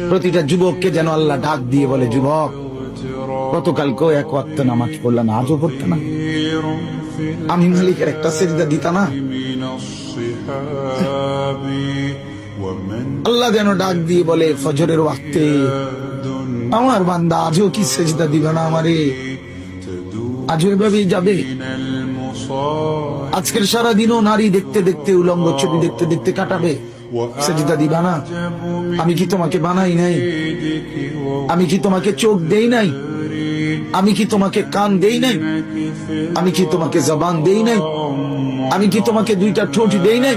প্রতিটা যুবককে যেন আল্লাহ ডাক দিয়ে বলে, যুবক, গতকালকেও এক ওয়াক্ত নামাজ পড়লাম, আজও পড়তে না? আমি মালিকের একটা সেজদা দিতা না? আল্লাহ যেন ডাক দিয়ে বলে ফজরের ওয়াক্তে, আমার বান্দা আজও কি সেজদা দিবে না আমারে? আজও এভাবেই যাবে? আজকের সারাদিনও নারী দেখতে দেখতে, উলঙ্গ ছবি দেখতে দেখতে কাটাবে, সেজদা দিবা না? আমি কি তোমাকে বানাই নাই? আমি কি তোমাকে চোখ দেই নাই? আমি কি তোমাকে কান দেই নাই? আমি কি তোমাকে জবান দেই নাই? আমি কি তোমাকে দুইটা ঠোঁট দেই নাই?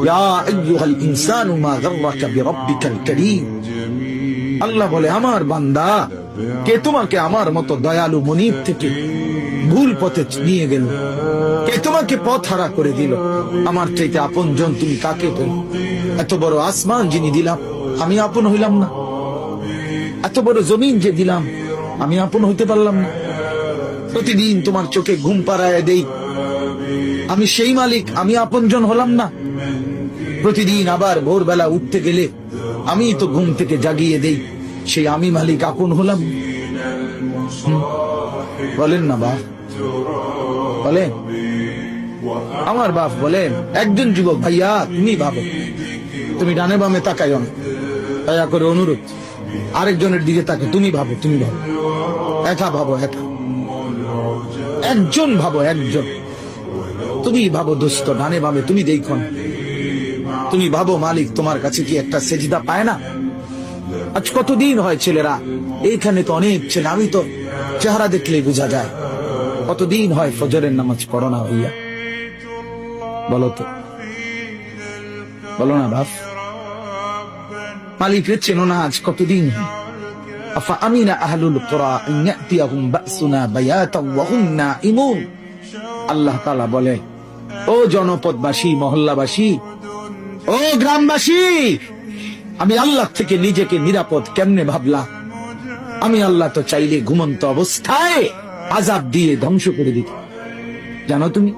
ইয়া আইয়ুহাল ইনসানু মা গাররাকা বিরাব্বিকাল কারীম। আল্লাহ বলে, আমার বান্দা, কে তোমাকে আমার মতো দয়ালু মনিব থেকে ভুল পথে নিয়ে গেল? কে তোমাকে পথ হারা করে দিল? আমার চাইতে আপন জন তুমি কাকে পেল? এত বড় আসমান যিনি দিলাম, আমি আপন হইলাম না? এত বড় জমিন যে দিলাম, আমি আপন হইতে পারলাম না? প্রতিদিন তোমার চোখে ঘুম পাড়ায় দেই, আমি সেই মালিক, আমি আপন জন হলাম না? প্রতিদিন আবার ভোরবেলা উঠতে গেলে আমি তো ঘুম থেকে জাগিয়ে দেই, সেই আমি মালিক আপন হলাম? বলেন না বাপ, বলেন। আমার বাপ বলেন, একজন যুবক, ভাইয়া তুমি ভাবো, তুমি ডানে বামে তাকাইও না, দয়া করে অনুরোধ, আরেকজনের দিকে তাকে, তুমি ভাবো, তুমি ভাবো, একা ভাবো, একা, একজন ভাবো, একজন। তুমি ভাবো দোস্ত, ডানে বামে তুমি দেখো না। তুমি ভাবো মালিক তোমার কাছে কি একটা সেজদা পায় না? আজ কতদিন হয় ছেলেরা, এইখানে তো অনেক ছেলে, আমি তো চেহারা দেখলেই বোঝা যায়, কতদিন হয় ফজরের নামাজ পড়ো না ভাইয়া? বলো তো, বলো না বাপ। মালিকের চেনো না আজ কতদিন? আফা আমিনা আহলুল কুরা আন ইয়াতিয়াহুম বাসুনা বায়াতাও ওয়া হুম নাঈমুন। আল্লাহ তাআলা বলে, ও জনপদবাসী, মহল্লাবাসী, ও গ্রামবাসী, আমি আল্লাহ থেকে নিজেকে নিরাপদ কেমনে ভাবলা? আমি আল্লাহ তো চাইলে ঘুমন্ত অবস্থায় আযাব দিয়ে ধ্বংস করে দিতে, জানো তুমি?